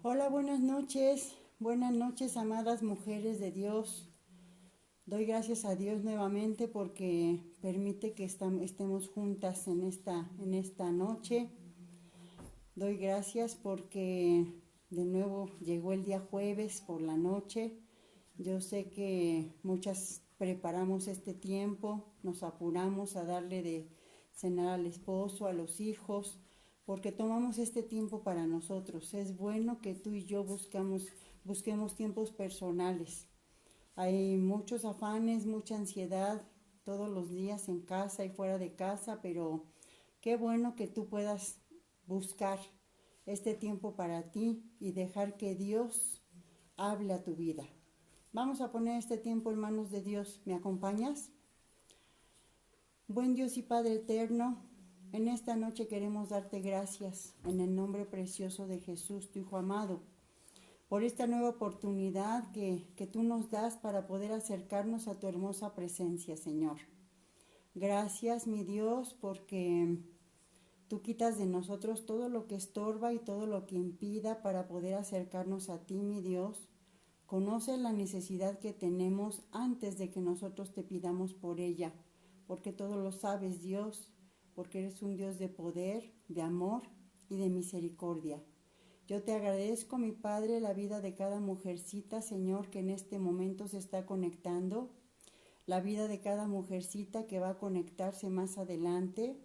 Hola, buenas noches, amadas mujeres de Dios. Doy gracias a Dios nuevamente porque permite que estemos juntas en esta noche. Doy gracias porque de nuevo llegó el día jueves por la noche. Yo sé que muchas preparamos este tiempo, nos apuramos a darle de cenar al esposo, a los hijos, porque tomamos este tiempo para nosotros. Es bueno que tú y yo busquemos tiempos personales. Hay muchos afanes, mucha ansiedad todos los días en casa y fuera de casa, pero qué bueno que tú puedas buscar este tiempo para ti y dejar que Dios hable a tu vida. Vamos a poner este tiempo en manos de Dios. ¿Me acompañas? Buen Dios y Padre eterno, en esta noche queremos darte gracias en el nombre precioso de Jesús, tu Hijo amado, por esta nueva oportunidad que tú nos das para poder acercarnos a tu hermosa presencia, Señor. Gracias, mi Dios, porque tú quitas de nosotros todo lo que estorba y todo lo que impida para poder acercarnos a ti, mi Dios. Conoce la necesidad que tenemos antes de que nosotros te pidamos por ella, porque todo lo sabes, Dios, porque eres un Dios de poder, de amor y de misericordia. Yo te agradezco, mi Padre, la vida de cada mujercita, Señor, que en este momento se está conectando, la vida de cada mujercita que va a conectarse más adelante.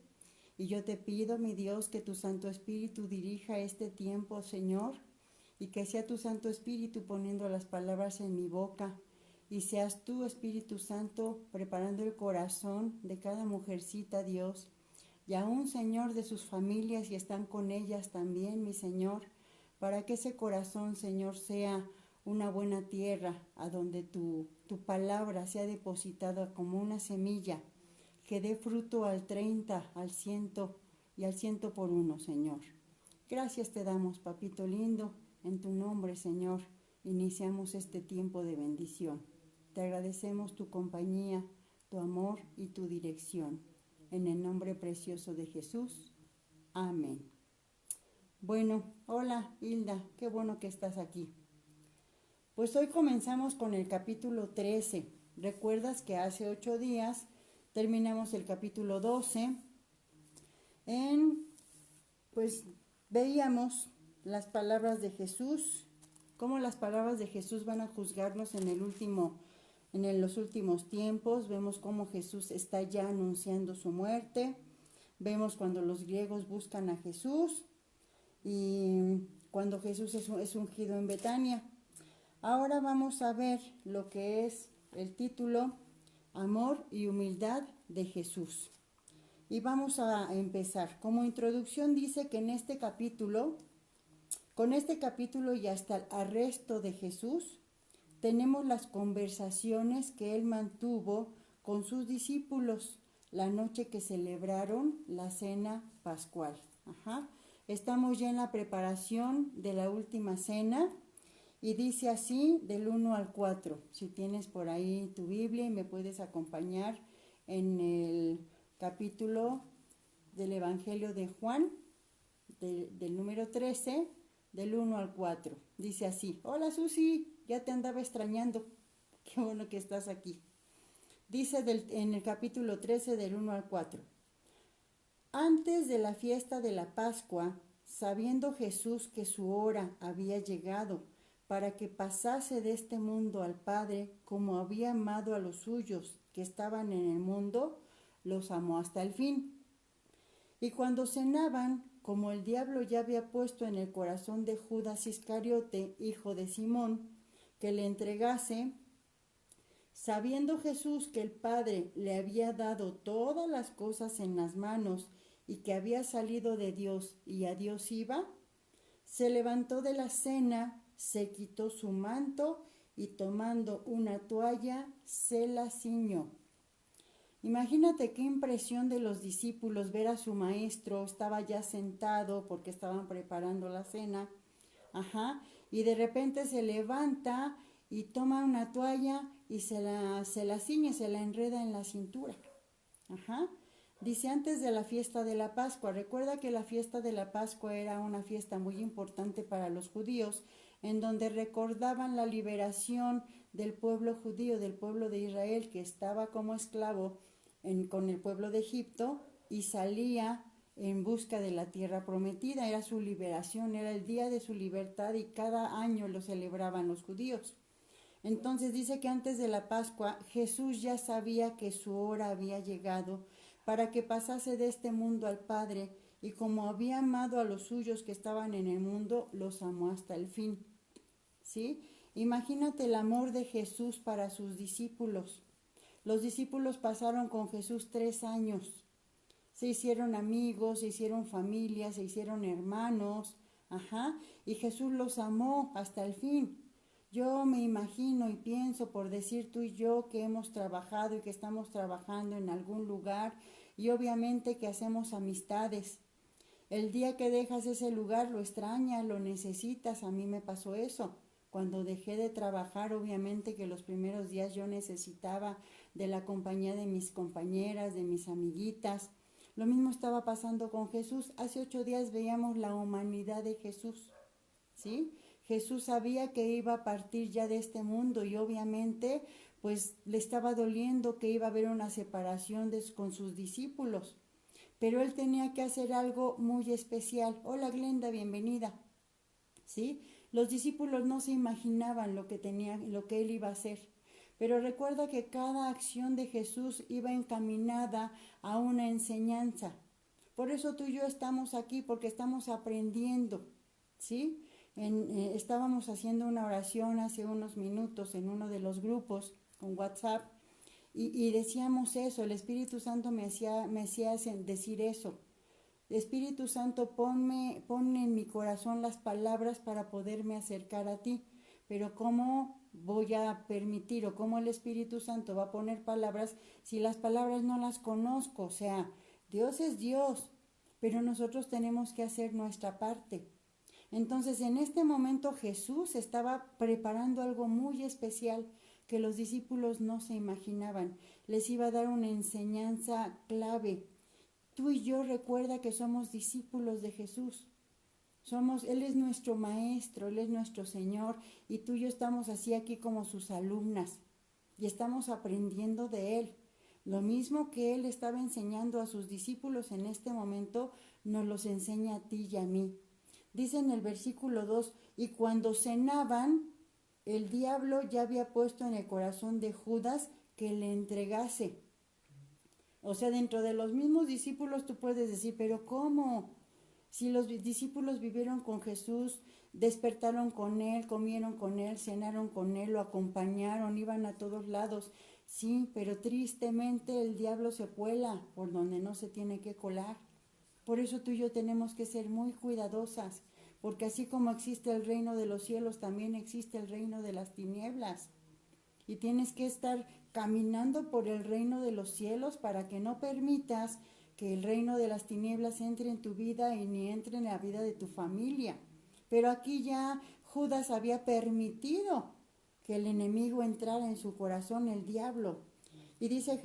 Y yo te pido, mi Dios, que tu Santo Espíritu dirija este tiempo, Señor, y que sea tu Santo Espíritu poniendo las palabras en mi boca, y seas tú, Espíritu Santo, preparando el corazón de cada mujercita, Dios, y aún, Señor, de sus familias, y están con ellas también, mi Señor, para que ese corazón, Señor, sea una buena tierra, a donde tu palabra sea depositada como una semilla, que dé fruto al 30, al 100 y al 100 por uno, Señor. Gracias te damos, papito lindo, en tu nombre, Señor, iniciamos este tiempo de bendición. Te agradecemos tu compañía, tu amor y tu dirección. En el nombre precioso de Jesús. Amén. Bueno, hola Hilda, qué bueno que estás aquí. Pues hoy comenzamos con el capítulo 13. Recuerdas que hace 8 días terminamos el capítulo 12. Pues veíamos las palabras de Jesús, cómo las palabras de Jesús van a juzgarnos en los últimos tiempos. Vemos cómo Jesús está ya anunciando su muerte. Vemos cuando los griegos buscan a Jesús y cuando Jesús es ungido en Betania. Ahora vamos a ver lo que es el título Amor y humildad de Jesús. Y vamos a empezar. Como introducción dice que con este capítulo y hasta el arresto de Jesús, tenemos las conversaciones que él mantuvo con sus discípulos la noche que celebraron la cena pascual. Estamos ya en la preparación de la última cena y dice así del 1 al 4. Si tienes por ahí tu Biblia y me puedes acompañar en el capítulo del Evangelio de Juan, del número 13, del 1 al 4. Dice así: hola Susi, ya te andaba extrañando, qué bueno que estás aquí. Dice en el capítulo 13 del 1 al 4. Antes de la fiesta de la Pascua, sabiendo Jesús que su hora había llegado para que pasase de este mundo al Padre, como había amado a los suyos que estaban en el mundo, los amó hasta el fin. Y cuando cenaban, como el diablo ya había puesto en el corazón de Judas Iscariote, hijo de Simón, que le entregase, sabiendo Jesús que el Padre le había dado todas las cosas en las manos y que había salido de Dios y a Dios iba, se levantó de la cena, se quitó su manto y tomando una toalla se la ciñó. Imagínate qué impresión de los discípulos ver a su maestro, estaba ya sentado porque estaban preparando la cena, y de repente se levanta y toma una toalla y se la ciñe, se la enreda en la cintura. Dice antes de la fiesta de la Pascua. Recuerda que la fiesta de la Pascua era una fiesta muy importante para los judíos, en donde recordaban la liberación del pueblo judío, del pueblo de Israel, que estaba como esclavo con el pueblo de Egipto y salía en busca de la tierra prometida. Era su liberación, era el día de su libertad y cada año lo celebraban los judíos. Entonces dice que antes de la Pascua Jesús ya sabía que su hora había llegado para que pasase de este mundo al Padre, y como había amado a los suyos que estaban en el mundo, los amó hasta el fin. ¿Sí? Imagínate el amor de Jesús para sus discípulos. Los discípulos pasaron con Jesús 3 años. Se hicieron amigos, se hicieron familia, se hicieron hermanos. Y Jesús los amó hasta el fin. Yo me imagino y pienso, por decir tú y yo, que hemos trabajado y que estamos trabajando en algún lugar, y obviamente que hacemos amistades. El día que dejas ese lugar lo extrañas, lo necesitas. A mí me pasó eso. Cuando dejé de trabajar, obviamente que los primeros días yo necesitaba de la compañía de mis compañeras, de mis amiguitas. Lo mismo estaba pasando con Jesús. Hace 8 días veíamos la humanidad de Jesús, ¿sí? Jesús sabía que iba a partir ya de este mundo y obviamente pues le estaba doliendo que iba a haber una separación con sus discípulos. Pero él tenía que hacer algo muy especial. Hola Glenda, bienvenida. ¿Sí? Los discípulos no se imaginaban lo que él iba a hacer. Pero recuerda que cada acción de Jesús iba encaminada a una enseñanza. Por eso tú y yo estamos aquí, porque estamos aprendiendo, ¿sí? Estábamos haciendo una oración hace unos minutos en uno de los grupos con WhatsApp y decíamos eso. El Espíritu Santo me hacía decir eso. Espíritu Santo, ponme en mi corazón las palabras para poderme acercar a ti. Pero ¿cómo voy a permitir o cómo el Espíritu Santo va a poner palabras si las palabras no las conozco? O sea, Dios es Dios, pero nosotros tenemos que hacer nuestra parte. Entonces, en este momento Jesús estaba preparando algo muy especial que los discípulos no se imaginaban. Les iba a dar una enseñanza clave. Tú y yo recuerda que somos discípulos de Jesús. Él es nuestro maestro, Él es nuestro Señor, y tú y yo estamos así aquí como sus alumnas y estamos aprendiendo de Él. Lo mismo que Él estaba enseñando a sus discípulos en este momento, nos los enseña a ti y a mí. Dice en el versículo 2, y cuando cenaban, el diablo ya había puesto en el corazón de Judas que le entregase. O sea, dentro de los mismos discípulos tú puedes decir, pero ¿cómo? Si los discípulos vivieron con Jesús, despertaron con Él, comieron con Él, cenaron con Él, lo acompañaron, iban a todos lados. Sí, pero tristemente el diablo se cuela por donde no se tiene que colar. Por eso tú y yo tenemos que ser muy cuidadosas, porque así como existe el reino de los cielos, también existe el reino de las tinieblas. Y tienes que estar caminando por el reino de los cielos para que no permitas que el reino de las tinieblas entre en tu vida y ni entre en la vida de tu familia. Pero aquí ya Judas había permitido que el enemigo entrara en su corazón, el diablo. Y dice,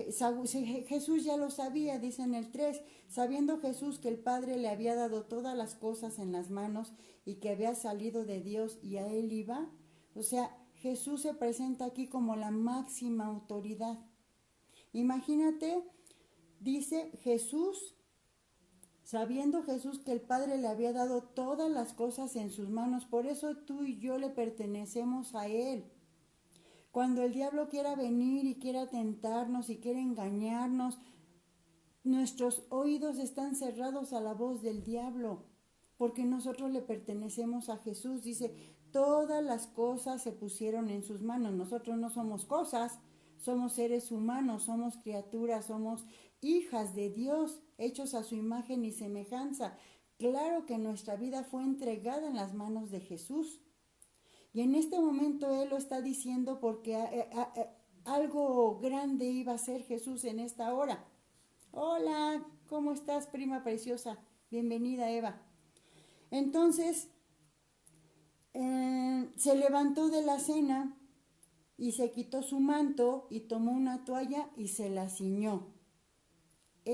Jesús ya lo sabía, dice en el 3, sabiendo Jesús que el Padre le había dado todas las cosas en las manos y que había salido de Dios y a él iba. O sea, Jesús se presenta aquí como la máxima autoridad. Imagínate, dice Jesús, sabiendo Jesús que el Padre le había dado todas las cosas en sus manos, por eso tú y yo le pertenecemos a Él. Cuando el diablo quiera venir y quiera tentarnos y quiera engañarnos, nuestros oídos están cerrados a la voz del diablo, porque nosotros le pertenecemos a Jesús. Dice, todas las cosas se pusieron en sus manos. Nosotros no somos cosas, somos seres humanos, somos criaturas, somos hijas de Dios, hechos a su imagen y semejanza. Claro que nuestra vida fue entregada en las manos de Jesús. Y en este momento Él lo está diciendo porque algo grande iba a hacer Jesús en esta hora. Hola, ¿cómo estás, prima preciosa? Bienvenida, Eva. Entonces, se levantó de la cena y se quitó su manto y tomó una toalla y se la ciñó.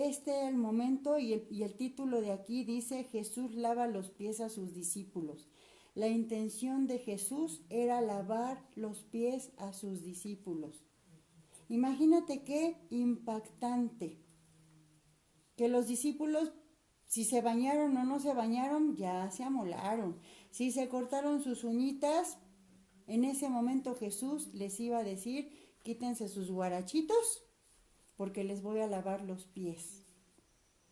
este es el momento y el título de aquí dice: Jesús lava los pies a sus discípulos. La intención de Jesús era lavar los pies a sus discípulos. Imagínate qué impactante. Que los discípulos, si se bañaron o no se bañaron, ya se amolaron. Si se cortaron sus uñitas, en ese momento Jesús les iba a decir: quítense sus guarachitos porque les voy a lavar los pies.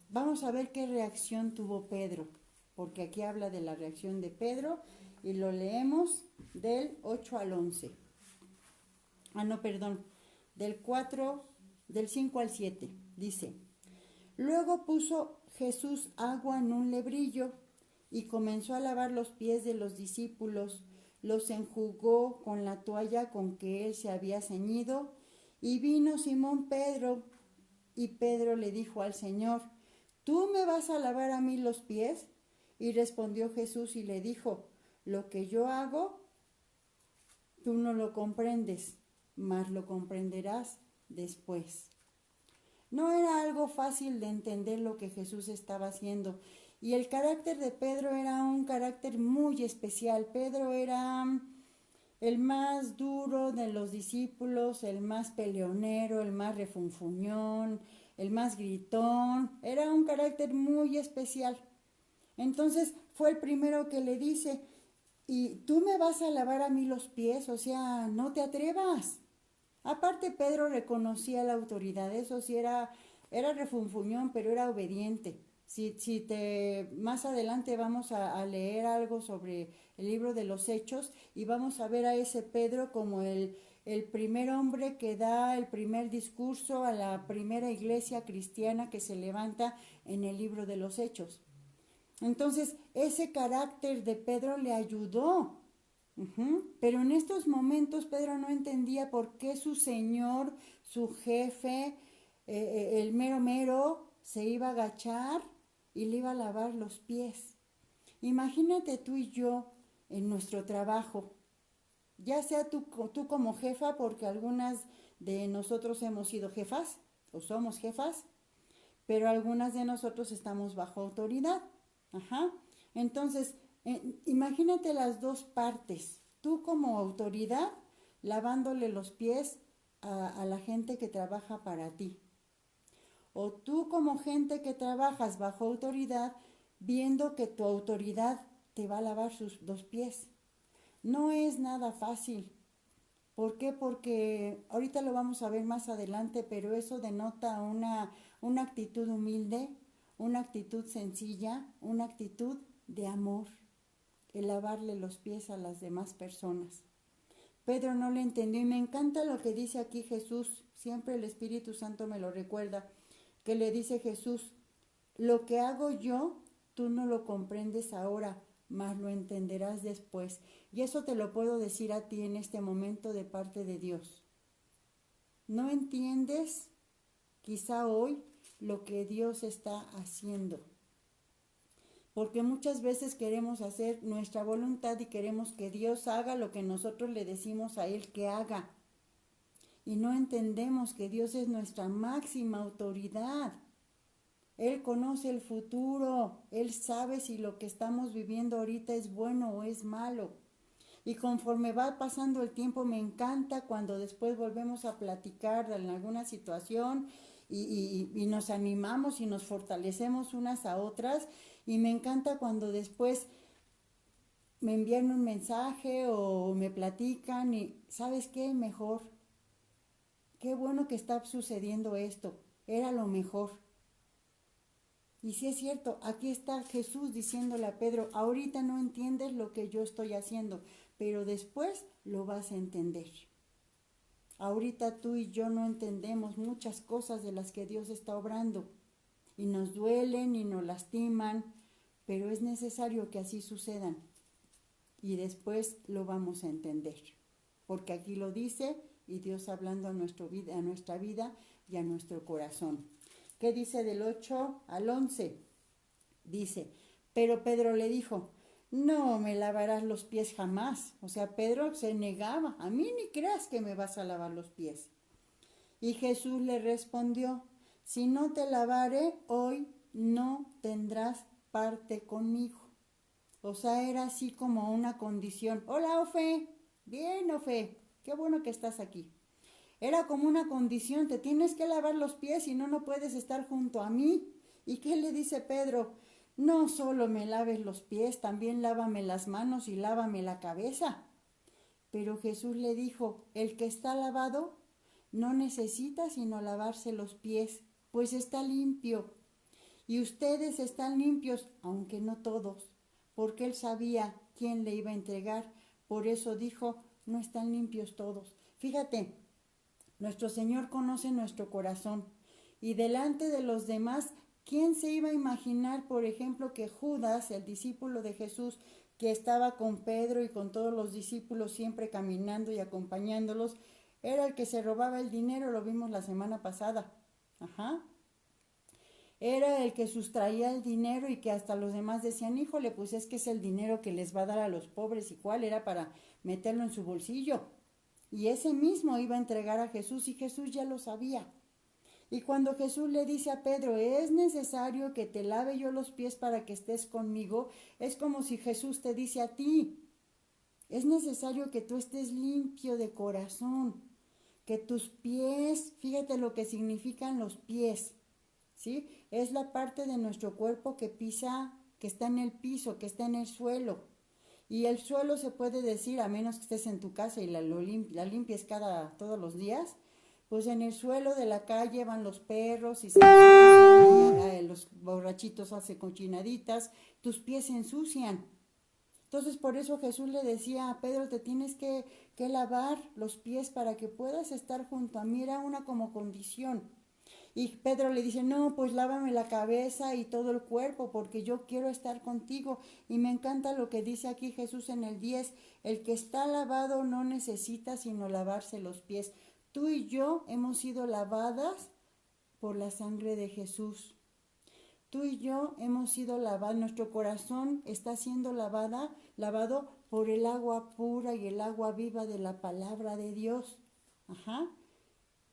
Vamos a ver qué reacción tuvo Pedro, porque aquí habla de la reacción de Pedro y lo leemos del 8 al 11. Del 5 al 7. Dice: Luego puso Jesús agua en un lebrillo y comenzó a lavar los pies de los discípulos, los enjugó con la toalla con que él se había ceñido, y vino Simón Pedro, y Pedro le dijo al Señor: ¿Tú me vas a lavar a mí los pies? Y respondió Jesús y le dijo: Lo que yo hago, tú no lo comprendes, mas lo comprenderás después. No era algo fácil de entender lo que Jesús estaba haciendo. Y el carácter de Pedro era un carácter muy especial. Pedro era el más duro de los discípulos, el más peleonero, el más refunfuñón, el más gritón. Era un carácter muy especial. Entonces fue el primero que le dice: ¿y tú me vas a lavar a mí los pies? O sea, no te atrevas. Aparte, Pedro reconocía la autoridad, eso sí era refunfuñón, pero era obediente. Más adelante vamos a leer algo sobre el libro de los Hechos y vamos a ver a ese Pedro como el primer hombre que da el primer discurso a la primera iglesia cristiana que se levanta en el libro de los Hechos. Entonces, ese carácter de Pedro le ayudó. Pero en estos momentos Pedro no entendía por qué su señor, su jefe, el mero mero, se iba a agachar y le iba a lavar los pies. Imagínate tú y yo en nuestro trabajo, ya sea tú como jefa, porque algunas de nosotros hemos sido jefas o somos jefas, pero algunas de nosotros estamos bajo autoridad. Entonces, imagínate las dos partes. Tú como autoridad lavándole los pies a la gente que trabaja para ti. O tú como gente que trabajas bajo autoridad viendo que tu autoridad te va a lavar los pies. No es nada fácil. ¿Por qué? Porque ahorita lo vamos a ver más adelante, pero eso denota una actitud humilde, una actitud sencilla, una actitud de amor, el lavarle los pies a las demás personas. Pedro no le entendió y me encanta lo que dice aquí Jesús, siempre el Espíritu Santo me lo recuerda, que le dice Jesús: lo que hago yo, tú no lo comprendes ahora, mas lo entenderás después. Y eso te lo puedo decir a ti en este momento de parte de Dios. ¿No entiendes quizá hoy lo que Dios está haciendo? Porque muchas veces queremos hacer nuestra voluntad y queremos que Dios haga lo que nosotros le decimos a Él que haga. Y no entendemos que Dios es nuestra máxima autoridad. Él conoce el futuro, Él sabe si lo que estamos viviendo ahorita es bueno o es malo. Y conforme va pasando el tiempo, me encanta cuando después volvemos a platicar en alguna situación y nos animamos y nos fortalecemos unas a otras. Y me encanta cuando después me envían un mensaje o me platican y, ¿sabes qué? Mejor. Qué bueno que está sucediendo esto. Era lo mejor. Y sí es cierto, aquí está Jesús diciéndole a Pedro: ahorita no entiendes lo que yo estoy haciendo, pero después lo vas a entender. Ahorita tú y yo no entendemos muchas cosas de las que Dios está obrando. Y nos duelen y nos lastiman, pero es necesario que así sucedan. Y después lo vamos a entender. Porque aquí lo dice, y Dios hablando a nuestra vida y a nuestro corazón. ¿Qué dice del 8 al 11? Dice: pero Pedro le dijo: no me lavarás los pies jamás. O sea, Pedro se negaba: a mí ni creas que me vas a lavar los pies. Y Jesús le respondió: si no te lavare, hoy no tendrás parte conmigo. O sea, era así como una condición. Hola, Ofe. Bien, Ofe. Qué bueno que estás aquí. Era como una condición, te tienes que lavar los pies, si no, no puedes estar junto a mí. ¿Y qué le dice Pedro? No solo me laves los pies, también lávame las manos y lávame la cabeza. Pero Jesús le dijo, el que está lavado no necesita sino lavarse los pies, pues está limpio. Y ustedes están limpios, aunque no todos, porque él sabía quién le iba a entregar. Por eso dijo, no están limpios todos. Fíjate, nuestro Señor conoce nuestro corazón y delante de los demás, ¿quién se iba a imaginar, por ejemplo, que Judas, el discípulo de Jesús, que estaba con Pedro y con todos los discípulos siempre caminando y acompañándolos, era el que se robaba el dinero? Lo vimos la semana pasada. Ajá. Era el que sustraía el dinero y que hasta los demás decían, híjole, pues es que es el dinero que les va a dar a los pobres, y cuál era para meterlo en su bolsillo. Y ese mismo iba a entregar a Jesús y Jesús ya lo sabía. Y cuando Jesús le dice a Pedro, es necesario que te lave yo los pies para que estés conmigo, es como si Jesús te dice a ti, es necesario que tú estés limpio de corazón, que tus pies, fíjate lo que significan los pies, ¿sí? Es la parte de nuestro cuerpo que pisa, que está en el piso, que está en el suelo. Y el suelo se puede decir, a menos que estés en tu casa y la limpies todos los días, pues en el suelo de la calle van los perros y se ensucian, y los borrachitos hacen cochinaditas, tus pies se ensucian. Entonces por eso Jesús le decía a Pedro, te tienes que lavar los pies para que puedas estar junto a mí, era una como condición. Y Pedro le dice, no, pues lávame la cabeza y todo el cuerpo, porque yo quiero estar contigo. Y me encanta lo que dice aquí Jesús en el 10, el que está lavado no necesita sino lavarse los pies. Tú y yo hemos sido lavadas por la sangre de Jesús. Tú y yo hemos sido lavados, nuestro corazón está siendo lavado por el agua pura y el agua viva de la palabra de Dios. Ajá.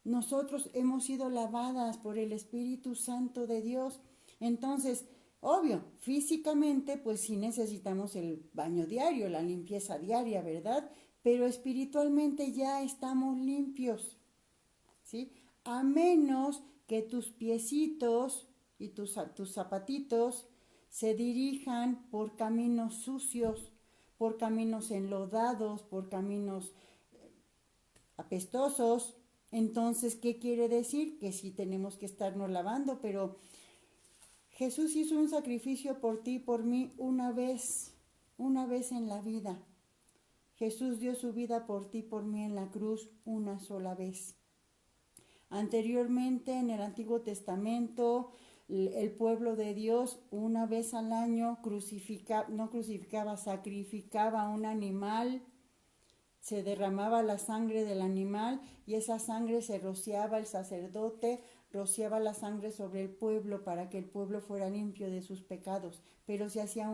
Nosotros hemos sido lavadas por el Espíritu Santo de Dios. Entonces, obvio, físicamente, pues sí necesitamos el baño diario, la limpieza diaria, ¿verdad? Pero espiritualmente ya estamos limpios, ¿sí? A menos que tus piecitos y tus zapatitos se dirijan por caminos sucios, por caminos enlodados, por caminos apestosos. Entonces, ¿qué quiere decir? Que sí tenemos que estarnos lavando, pero Jesús hizo un sacrificio por ti y por mí una vez en la vida. Jesús dio su vida por ti y por mí en la cruz una sola vez. Anteriormente, en el Antiguo Testamento, el pueblo de Dios una vez al año sacrificaba un animal, se derramaba la sangre del animal y esa sangre se rociaba, el sacerdote rociaba la sangre sobre el pueblo para que el pueblo fuera limpio de sus pecados, pero se hacía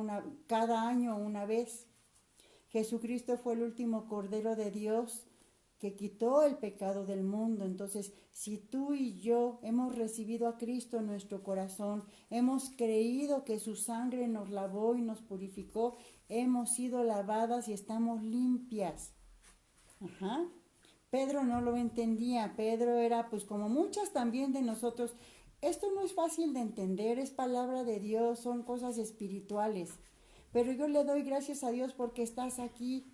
cada año una vez. Jesucristo fue el último Cordero de Dios que quitó el pecado del mundo. Entonces, si tú y yo hemos recibido a Cristo en nuestro corazón, hemos creído que su sangre nos lavó y nos purificó, hemos sido lavadas y estamos limpias. Ajá. Pedro no lo entendía. Pedro era, pues como muchas también de nosotros, esto no es fácil de entender, es palabra de Dios, son cosas espirituales. Pero yo le doy gracias a Dios porque estás aquí.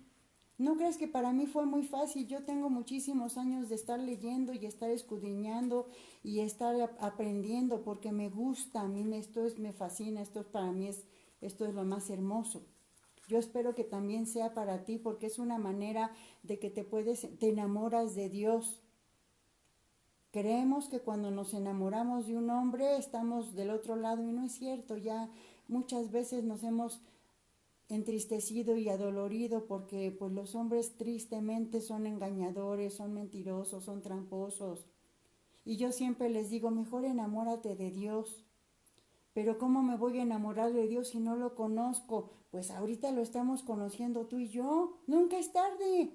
No crees que para mí fue muy fácil. Yo tengo muchísimos años de estar leyendo y estar escudriñando y estar aprendiendo porque me gusta. A mí me fascina. Para mí esto es lo más hermoso. Yo espero que también sea para ti porque es una manera de que te enamoras de Dios. Creemos que cuando nos enamoramos de un hombre estamos del otro lado y no es cierto. Ya muchas veces nos hemos entristecido y adolorido porque pues los hombres tristemente son engañadores, son mentirosos, son tramposos. Y yo siempre les digo, mejor enamórate de Dios. Pero ¿cómo me voy a enamorar de Dios si no lo conozco? Pues ahorita lo estamos conociendo tú y yo. Nunca es tarde.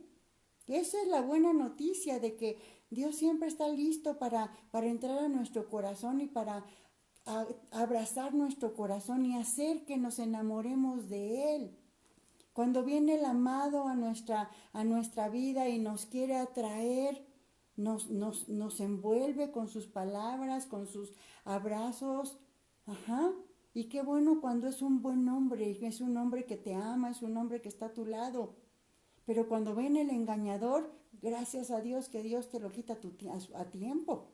Esa es la buena noticia de que Dios siempre está listo para entrar a nuestro corazón y para abrazar nuestro corazón y hacer que nos enamoremos de Él. Cuando viene el amado a nuestra vida y nos quiere atraer, nos envuelve con sus palabras, con sus abrazos. Ajá. Y qué bueno cuando es un buen hombre, es un hombre que te ama, es un hombre que está a tu lado. Pero cuando viene el engañador, gracias a Dios que Dios te lo quita a tiempo.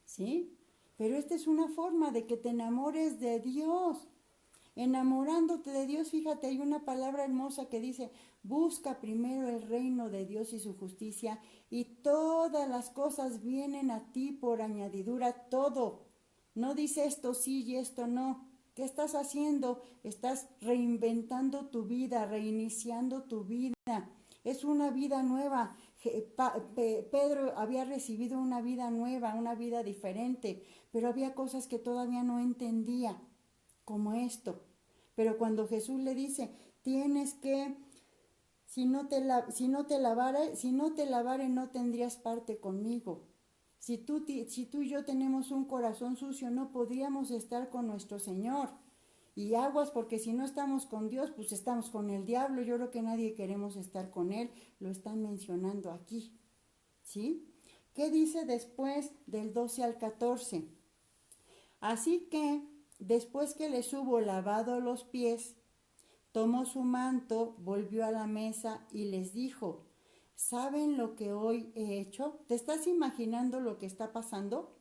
¿Sí? Pero esta es una forma de que te enamores de Dios. Enamorándote de Dios, fíjate, hay una palabra hermosa que dice, busca primero el reino de Dios y su justicia y todas las cosas vienen a ti por añadidura, todo. No dice esto sí y esto no. ¿Qué estás haciendo? Estás reinventando tu vida, reiniciando tu vida. Es una vida nueva. Pedro había recibido una vida nueva, una vida diferente, pero había cosas que todavía no entendía, como esto. Pero cuando Jesús le dice, tienes que, si no te lavare, no tendrías parte conmigo. Si tú y yo tenemos un corazón sucio, no podríamos estar con nuestro Señor. Y aguas, porque si no estamos con Dios, pues estamos con el diablo. Yo creo que nadie queremos estar con Él. Lo están mencionando aquí. ¿Sí? ¿Qué dice después del 12 al 14? Así que, después que les hubo lavado los pies, tomó su manto, volvió a la mesa y les dijo, ¿saben lo que hoy he hecho? ¿Te estás imaginando lo que está pasando?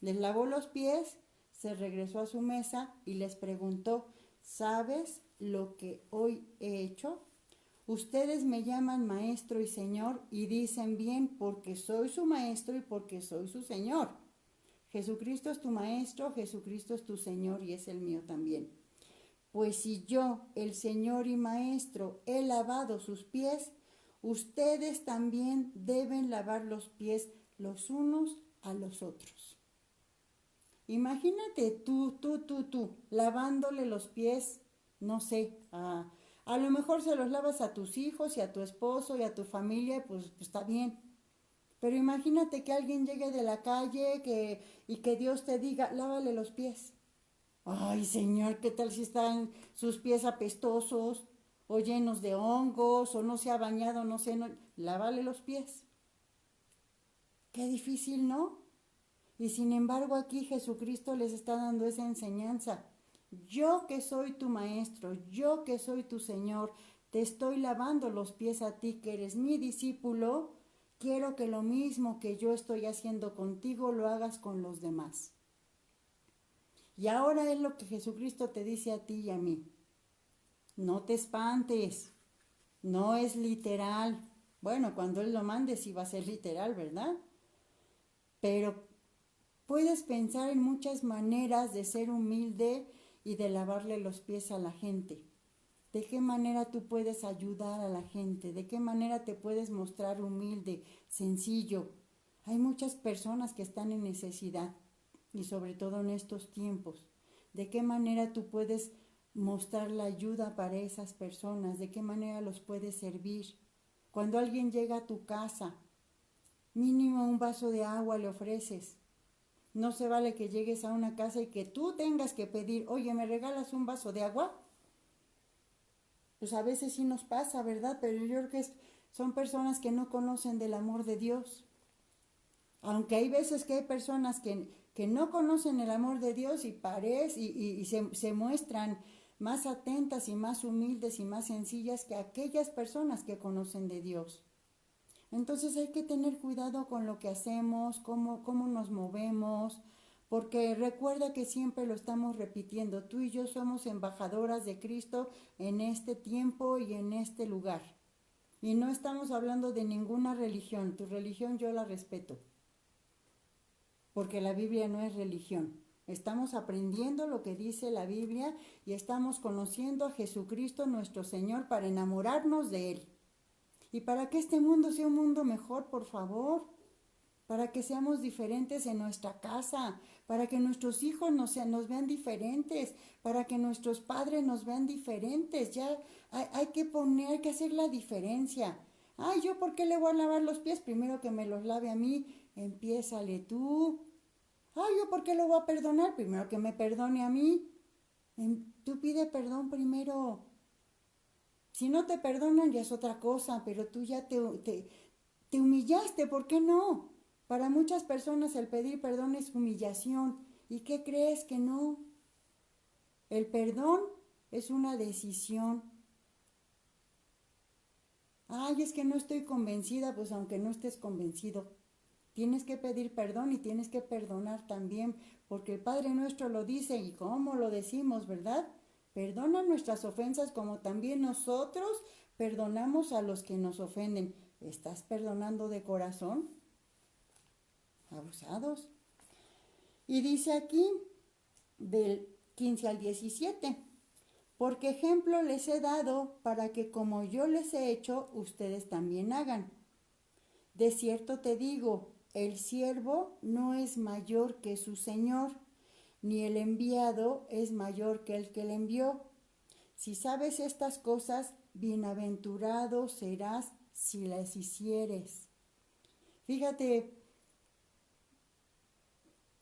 Les lavó los pies, se regresó a su mesa y les preguntó, ¿sabes lo que hoy he hecho? Ustedes me llaman maestro y señor y dicen bien porque soy su maestro y porque soy su señor. Jesucristo es tu maestro, Jesucristo es tu señor y es el mío también. Pues si yo, el señor y maestro, he lavado sus pies, ustedes también deben lavar los pies los unos a los otros. Imagínate tú, lavándole los pies, no sé, a lo mejor se los lavas a tus hijos y a tu esposo y a tu familia, pues está bien. Pero imagínate que alguien llegue de la calle y que Dios te diga, lávale los pies. Ay, Señor, ¿qué tal si están sus pies apestosos o llenos de hongos o no se ha bañado, no sé, no, lávale los pies? Qué difícil, ¿no? Y sin embargo aquí Jesucristo les está dando esa enseñanza. Yo que soy tu maestro, yo que soy tu Señor, te estoy lavando los pies a ti que eres mi discípulo. Quiero que lo mismo que yo estoy haciendo contigo lo hagas con los demás. Y ahora es lo que Jesucristo te dice a ti y a mí. No te espantes, no es literal. Bueno, cuando Él lo mande sí va a ser literal, ¿verdad? Pero puedes pensar en muchas maneras de ser humilde y de lavarle los pies a la gente. ¿De qué manera tú puedes ayudar a la gente? ¿De qué manera te puedes mostrar humilde, sencillo? Hay muchas personas que están en necesidad y sobre todo en estos tiempos. ¿De qué manera tú puedes mostrar la ayuda para esas personas? ¿De qué manera los puedes servir? Cuando alguien llega a tu casa, mínimo un vaso de agua le ofreces. No se vale que llegues a una casa y que tú tengas que pedir, oye, ¿me regalas un vaso de agua? Pues a veces sí nos pasa, ¿verdad? Pero yo creo que son personas que no conocen del amor de Dios. Aunque hay veces que hay personas que no conocen el amor de Dios y se muestran más atentas y más humildes y más sencillas que aquellas personas que conocen de Dios. Entonces hay que tener cuidado con lo que hacemos, cómo nos movemos, porque recuerda que siempre lo estamos repitiendo, tú y yo somos embajadoras de Cristo en este tiempo y en este lugar. Y no estamos hablando de ninguna religión, tu religión yo la respeto, porque la Biblia no es religión. Estamos aprendiendo lo que dice la Biblia y estamos conociendo a Jesucristo nuestro Señor para enamorarnos de Él. Y para que este mundo sea un mundo mejor, por favor, para que seamos diferentes en nuestra casa, para que nuestros hijos nos vean diferentes, para que nuestros padres nos vean diferentes. Ya hay que hacer la diferencia. Ay, ¿yo por qué le voy a lavar los pies? Primero que me los lave a mí, empiézale tú. Ay, ¿yo por qué lo voy a perdonar? Primero que me perdone a mí. Tú pide perdón primero. Si no te perdonan ya es otra cosa, pero tú ya te humillaste, ¿por qué no? Para muchas personas el pedir perdón es humillación. ¿Y qué crees que no? El perdón es una decisión. Ay, es que no estoy convencida, pues aunque no estés convencido, tienes que pedir perdón y tienes que perdonar también, porque el Padre Nuestro lo dice y cómo lo decimos, ¿verdad? Perdona nuestras ofensas como también nosotros perdonamos a los que nos ofenden. ¿Estás perdonando de corazón? Abusados. Y dice aquí del 15 al 17, porque ejemplo les he dado para que como yo les he hecho, ustedes también hagan. De cierto te digo, el siervo no es mayor que su señor, ni el enviado es mayor que el que le envió. Si sabes estas cosas, bienaventurado serás si las hicieres. Fíjate,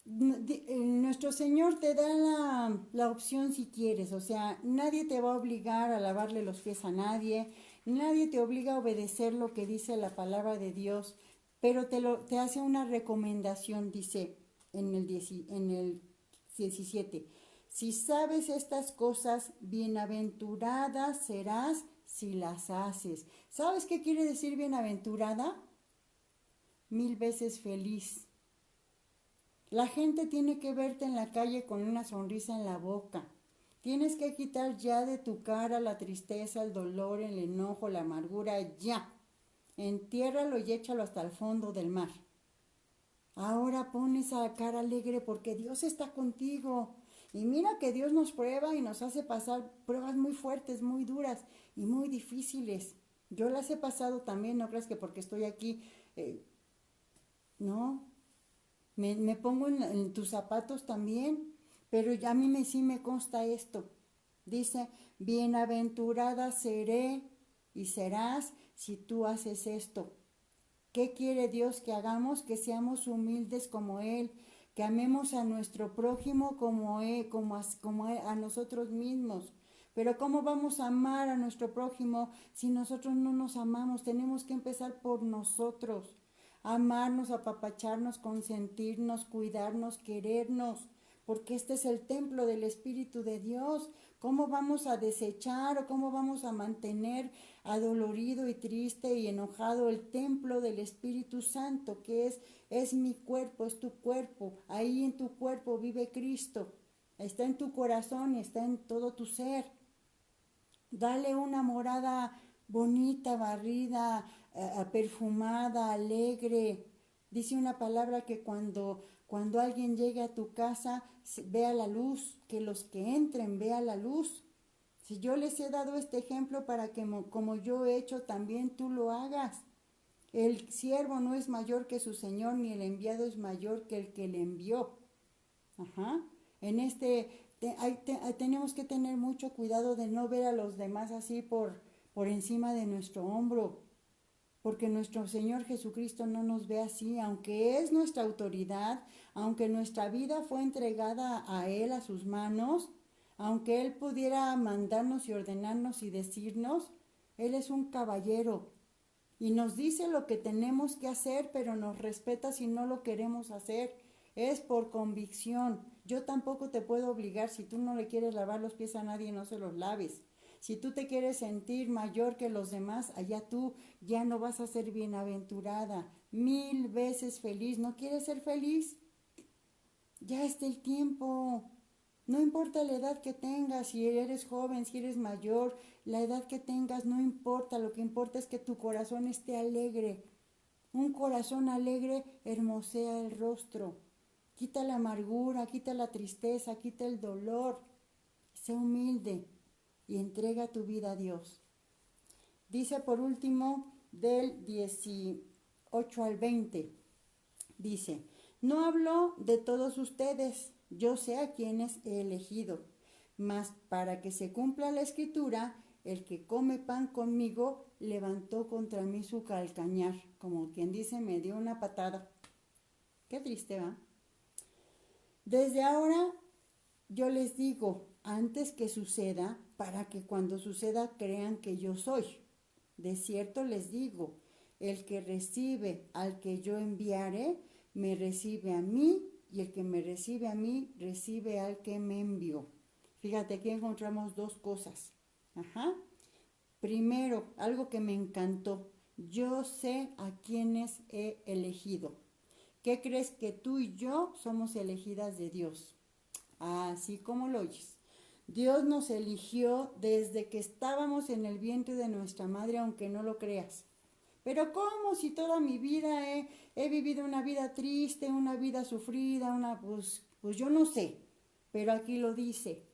nuestro Señor te da la opción si quieres, o sea, nadie te va a obligar a lavarle los pies a nadie, nadie te obliga a obedecer lo que dice la palabra de Dios, pero te hace una recomendación, dice en el 17, si sabes estas cosas, bienaventurada serás si las haces. ¿Sabes qué quiere decir bienaventurada? 1000 veces feliz. La gente tiene que verte en la calle con una sonrisa en la boca. Tienes que quitar ya de tu cara la tristeza, el dolor, el enojo, la amargura, ya. Entiérralo y échalo hasta el fondo del mar. Ahora pon esa cara alegre porque Dios está contigo. Y mira que Dios nos prueba y nos hace pasar pruebas muy fuertes, muy duras y muy difíciles. Yo las he pasado también, no creas que porque estoy aquí, no, me pongo en tus zapatos también, pero ya a mí sí me consta esto. Dice, bienaventurada seré y serás si tú haces esto. ¿Qué quiere Dios que hagamos? Que seamos humildes como Él, que amemos a nuestro prójimo como a nosotros mismos. Pero ¿cómo vamos a amar a nuestro prójimo si nosotros no nos amamos? Tenemos que empezar por nosotros. Amarnos, apapacharnos, consentirnos, cuidarnos, querernos, porque este es el templo del Espíritu de Dios. ¿Cómo vamos a desechar o cómo vamos a mantener adolorido y triste y enojado el templo del Espíritu Santo, que es mi cuerpo, es tu cuerpo? Ahí en tu cuerpo vive Cristo. Está en tu corazón y está en todo tu ser. Dale una morada bonita, barrida, perfumada, alegre. Dice una palabra que cuando alguien llegue a tu casa, vea la luz, que los que entren vean la luz. Si yo les he dado este ejemplo para que como yo he hecho, también tú lo hagas. El siervo no es mayor que su señor, ni el enviado es mayor que el que le envió. Ajá. En tenemos que tener mucho cuidado de no ver a los demás así por encima de nuestro hombro, porque nuestro Señor Jesucristo no nos ve así, aunque es nuestra autoridad, aunque nuestra vida fue entregada a Él, a sus manos, aunque Él pudiera mandarnos y ordenarnos y decirnos, Él es un caballero y nos dice lo que tenemos que hacer, pero nos respeta si no lo queremos hacer. Es por convicción. Yo tampoco te puedo obligar. Si tú no le quieres lavar los pies a nadie, no se los laves. Si tú te quieres sentir mayor que los demás, allá tú ya no vas a ser bienaventurada. 1000 veces feliz. ¿No quieres ser feliz? Ya está el tiempo. No importa la edad que tengas, si eres joven, si eres mayor, la edad que tengas no importa. Lo que importa es que tu corazón esté alegre. Un corazón alegre hermosea el rostro. Quita la amargura, quita la tristeza, quita el dolor. Sé humilde y entrega tu vida a Dios. Dice por último del 18 al 20. Dice, no hablo de todos ustedes, yo sé a quienes he elegido, mas para que se cumpla la escritura, el que come pan conmigo levantó contra mí su calcañar, como quien dice, me dio una patada. Qué triste, ¿va? Desde ahora yo les digo, antes que suceda, para que cuando suceda crean que yo soy. De cierto les digo, el que recibe al que yo enviaré, me recibe a mí, y el que me recibe a mí, recibe al que me envió. Fíjate, aquí encontramos dos cosas. Ajá. Primero, algo que me encantó, yo sé a quienes he elegido. ¿Qué crees? Que tú y yo somos elegidas de Dios, así como lo oyes. Dios nos eligió desde que estábamos en el vientre de nuestra madre, aunque no lo creas. Pero ¿cómo si toda mi vida he vivido una vida triste, una vida sufrida, pues yo no sé, pero aquí lo dice.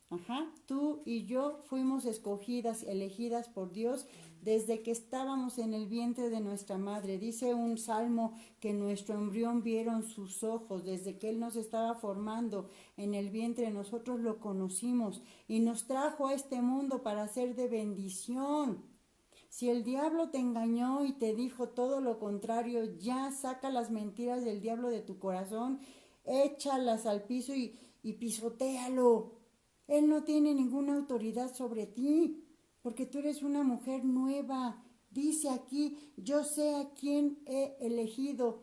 Ajá, tú y yo fuimos escogidas, elegidas por Dios desde que estábamos en el vientre de nuestra madre. Dice un salmo que nuestro embrión vieron sus ojos, desde que Él nos estaba formando en el vientre, nosotros lo conocimos y nos trajo a este mundo para ser de bendición. Si el diablo te engañó y te dijo todo lo contrario, ya saca las mentiras del diablo de tu corazón, échalas al piso y pisotéalo. Él no tiene ninguna autoridad sobre ti, porque tú eres una mujer nueva. Dice aquí, yo sé a quién he elegido.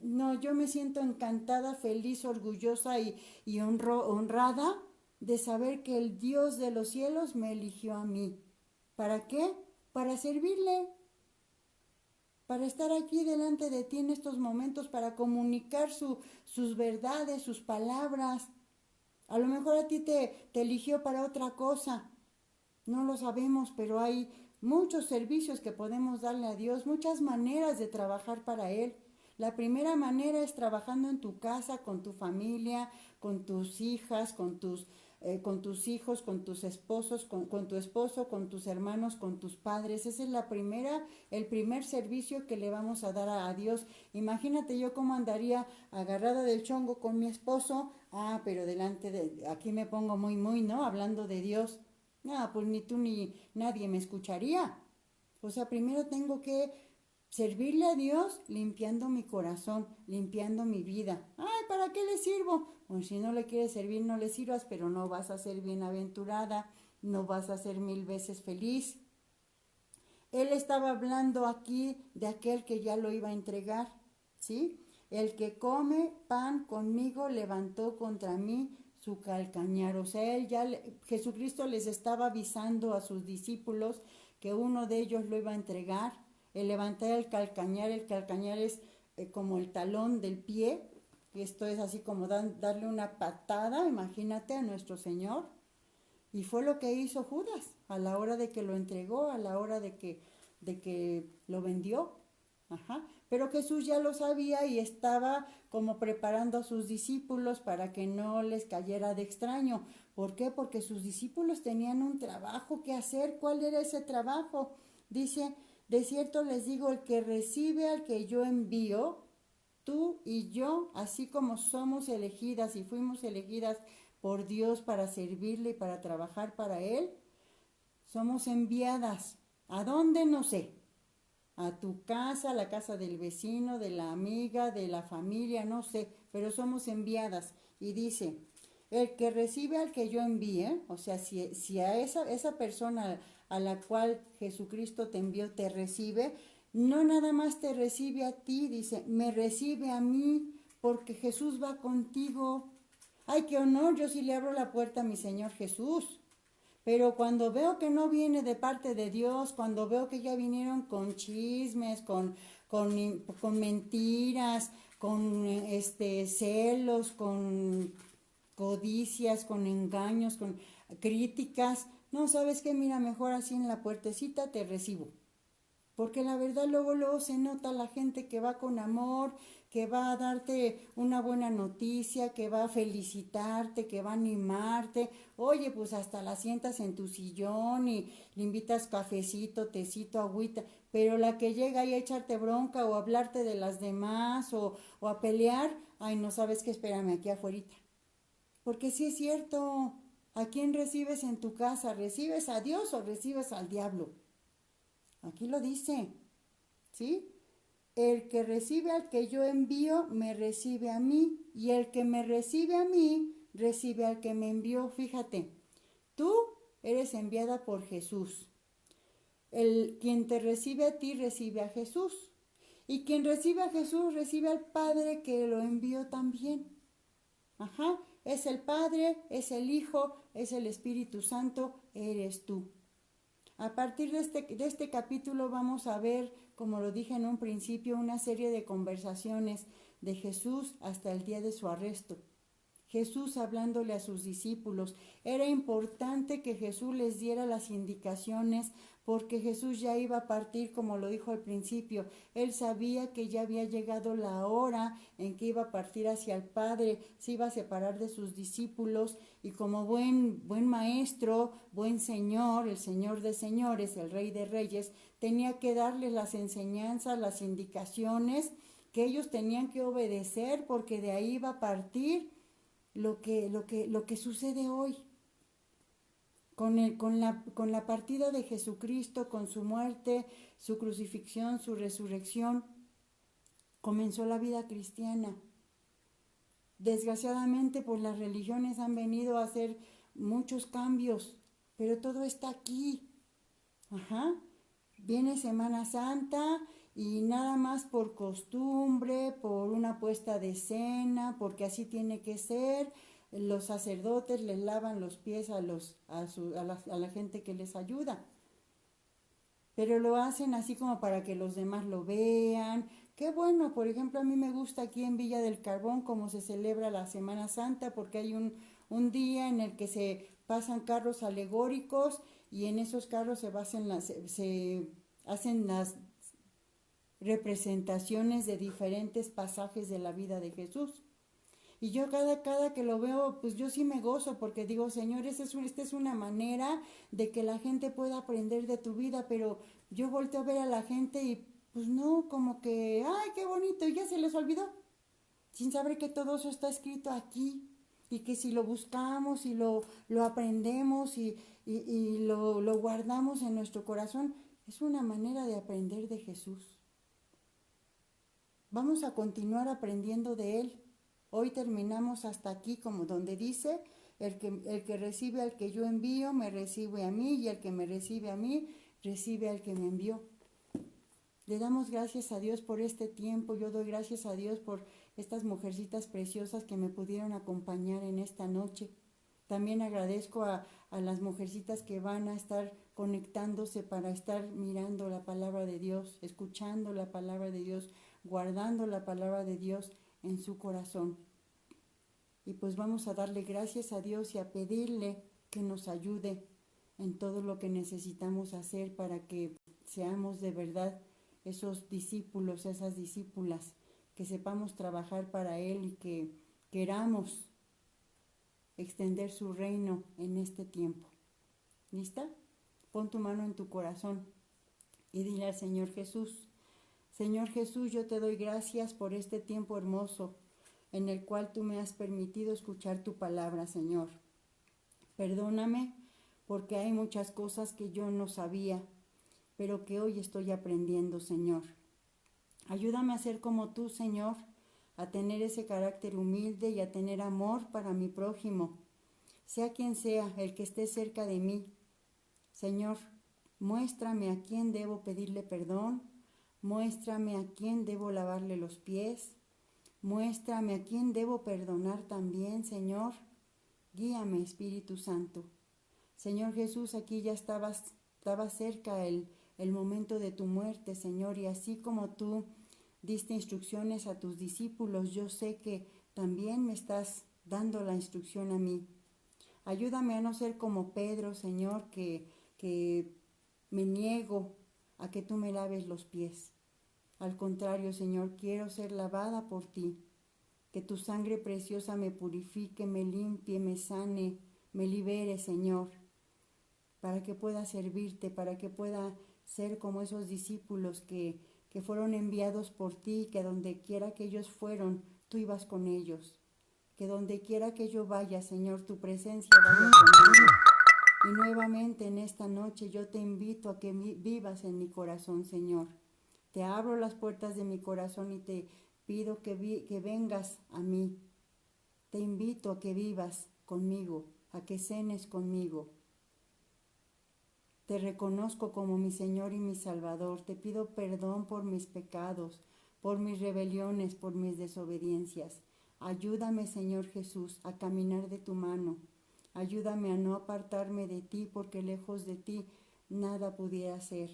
No, yo me siento encantada, feliz, orgullosa y honrada de saber que el Dios de los cielos me eligió a mí. ¿Para qué? Para servirle, para estar aquí delante de ti en estos momentos, para comunicar sus verdades, sus palabras. A lo mejor a ti te eligió para otra cosa, no lo sabemos, pero hay muchos servicios que podemos darle a Dios, muchas maneras de trabajar para Él. La primera manera es trabajando en tu casa, con tu familia, con tus hijas, con tus hijos, con tus esposos, con tu esposo, con tus hermanos, con tus padres. Esa es el primer servicio que le vamos a dar a Dios. Imagínate yo cómo andaría agarrada del chongo con mi esposo. Pero aquí me pongo muy, ¿no? Hablando de Dios. No, pues ni tú ni nadie me escucharía. O sea, primero tengo que servirle a Dios limpiando mi corazón, limpiando mi vida. ¿Para qué le sirvo? Pues si no le quieres servir, no le sirvas, pero no vas a ser bienaventurada, no vas a ser 1000 veces feliz. Él estaba hablando aquí de aquel que ya lo iba a entregar, ¿sí? El que come pan conmigo levantó contra mí su calcañar. O sea, Jesucristo les estaba avisando a sus discípulos que uno de ellos lo iba a entregar. El levantar el calcañar es como el talón del pie, y esto es así como darle una patada, imagínate, a nuestro Señor. Y fue lo que hizo Judas a la hora de que lo entregó, a la hora de que lo vendió. Ajá. Pero Jesús ya lo sabía y estaba como preparando a sus discípulos para que no les cayera de extraño. ¿Por qué? Porque sus discípulos tenían un trabajo que hacer. ¿Cuál era ese trabajo? Dice, de cierto les digo, el que recibe al que yo envío, tú y yo, así como somos elegidas y fuimos elegidas por Dios para servirle y para trabajar para Él, somos enviadas. ¿A dónde? No sé. A tu casa, a la casa del vecino, de la amiga, de la familia, no sé, pero somos enviadas. Y dice, el que recibe al que yo envíe, o sea, si a esa persona a la cual Jesucristo te envió te recibe, no nada más te recibe a ti, dice, me recibe a mí, porque Jesús va contigo. Ay, qué honor, yo sí le abro la puerta a mi Señor Jesús. Pero cuando veo que no viene de parte de Dios, cuando veo que ya vinieron con chismes, con mentiras, con celos, con codicias, con engaños, con críticas, no, ¿sabes qué? Mira, mejor así en la puertecita te recibo. Porque la verdad luego se nota la gente que va con amor, que va a darte una buena noticia, que va a felicitarte, que va a animarte. Oye, pues hasta la sientas en tu sillón y le invitas cafecito, tecito, agüita. Pero la que llega ahí a echarte bronca o a hablarte de las demás o a pelear, ay, no sabes qué, espérame aquí afuera. Porque sí es cierto. ¿A quién recibes en tu casa? ¿Recibes a Dios o recibes al diablo? Aquí lo dice, ¿sí? El que recibe al que yo envío, me recibe a mí, y el que me recibe a mí, recibe al que me envió. Fíjate, tú eres enviada por Jesús. Quien te recibe a ti, recibe a Jesús. Y quien recibe a Jesús, recibe al Padre que lo envió también. Ajá, es el Padre, es el Hijo, es el Espíritu Santo, eres tú. A partir de este capítulo vamos a ver, como lo dije en un principio, una serie de conversaciones de Jesús hasta el día de su arresto. Jesús hablándole a sus discípulos. Era importante que Jesús les diera las indicaciones porque Jesús ya iba a partir, como lo dijo al principio. Él sabía que ya había llegado la hora en que iba a partir hacia el Padre, se iba a separar de sus discípulos y como buen maestro, buen Señor, el Señor de señores, el Rey de reyes, tenía que darles las enseñanzas, las indicaciones que ellos tenían que obedecer porque de ahí iba a partir lo que sucede hoy con la partida de Jesucristo, con su muerte, su crucifixión, su resurrección, comenzó la vida cristiana. Desgraciadamente, pues las religiones han venido a hacer muchos cambios, pero todo está aquí. Ajá. Viene Semana Santa y nada más por costumbre, por una puesta de cena, porque así tiene que ser. Los sacerdotes les lavan los pies a la gente que les ayuda. Pero lo hacen así como para que los demás lo vean. Qué bueno, por ejemplo, a mí me gusta aquí en Villa del Carbón cómo se celebra la Semana Santa, porque hay un día en el que se pasan carros alegóricos y en esos carros se hacen las representaciones de diferentes pasajes de la vida de Jesús. Y yo cada que lo veo, pues yo sí me gozo porque digo, Señor, esta es una manera de que la gente pueda aprender de tu vida, pero yo volteo a ver a la gente y pues no, como que, ay, qué bonito, y ya se les olvidó, sin saber que todo eso está escrito aquí y que si lo buscamos y lo aprendemos y lo guardamos en nuestro corazón, es una manera de aprender de Jesús. Vamos a continuar aprendiendo de Él. Hoy terminamos hasta aquí, como donde dice, el que recibe al que yo envío, me recibe a mí, y el que me recibe a mí, recibe al que me envió. Le damos gracias a Dios por este tiempo. Yo doy gracias a Dios por estas mujercitas preciosas que me pudieron acompañar en esta noche. También agradezco a las mujercitas que van a estar conectándose para estar mirando la palabra de Dios, escuchando la palabra de Dios, guardando la palabra de Dios en su corazón. Y pues vamos a darle gracias a Dios y a pedirle que nos ayude en todo lo que necesitamos hacer para que seamos de verdad esos discípulos, esas discípulas, que sepamos trabajar para Él y que queramos extender su reino en este tiempo. ¿Lista? Pon tu mano en tu corazón y dile al Señor Jesús: Señor Jesús, yo te doy gracias por este tiempo hermoso en el cual tú me has permitido escuchar tu palabra, Señor. Perdóname porque hay muchas cosas que yo no sabía, pero que hoy estoy aprendiendo, Señor. Ayúdame a ser como tú, Señor, a tener ese carácter humilde y a tener amor para mi prójimo, sea quien sea el que esté cerca de mí. Señor, muéstrame a quién debo pedirle perdón, muéstrame a quién debo lavarle los pies, muéstrame a quién debo perdonar también, Señor. Guíame, Espíritu Santo. Señor Jesús, aquí ya estaba cerca el momento de tu muerte, Señor, y así como tú diste instrucciones a tus discípulos, yo sé que también me estás dando la instrucción a mí. Ayúdame a no ser como Pedro, Señor, que me niego a que tú me laves los pies. Al contrario, Señor, quiero ser lavada por ti. Que tu sangre preciosa me purifique, me limpie, me sane, me libere, Señor, para que pueda servirte, para que pueda ser como esos discípulos que fueron enviados por ti, que donde quiera que ellos fueron, tú ibas con ellos. que donde quiera que yo vaya, Señor, tu presencia vaya conmigo. Y nuevamente en esta noche yo te invito a que vivas en mi corazón, Señor. Te abro las puertas de mi corazón y te pido que vengas a mí. Te invito a que vivas conmigo, a que cenes conmigo. Te reconozco como mi Señor y mi Salvador. Te pido perdón por mis pecados, por mis rebeliones, por mis desobediencias. Ayúdame, Señor Jesús, a caminar de tu mano. Ayúdame a no apartarme de ti, porque lejos de ti nada pudiera ser.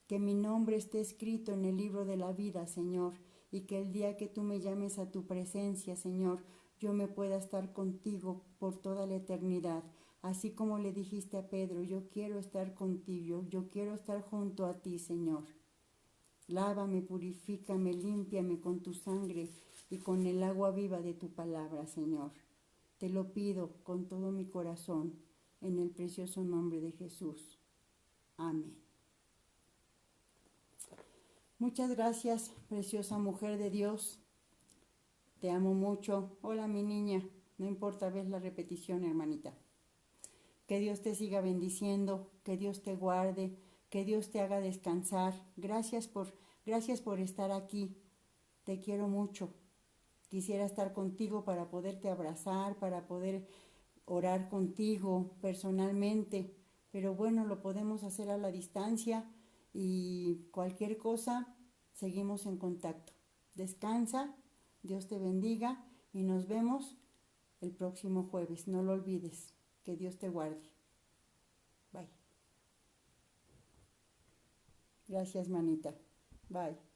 Que mi nombre esté escrito en el libro de la vida, Señor, y que el día que tú me llames a tu presencia, Señor, yo me pueda estar contigo por toda la eternidad. Así como le dijiste a Pedro, yo quiero estar contigo, yo quiero estar junto a ti, Señor. Lávame, purifícame, límpiame con tu sangre y con el agua viva de tu palabra, Señor. Te lo pido con todo mi corazón, en el precioso nombre de Jesús. Amén. Muchas gracias, preciosa mujer de Dios. Te amo mucho. Hola, mi niña. No importa, ves la repetición, hermanita. Que Dios te siga bendiciendo, que Dios te guarde, que Dios te haga descansar. Gracias por estar aquí. Te quiero mucho. Quisiera estar contigo para poderte abrazar, para poder orar contigo personalmente, pero bueno, lo podemos hacer a la distancia y cualquier cosa, seguimos en contacto. Descansa, Dios te bendiga y nos vemos el próximo jueves. No lo olvides. Que Dios te guarde. Bye. Gracias, manita. Bye.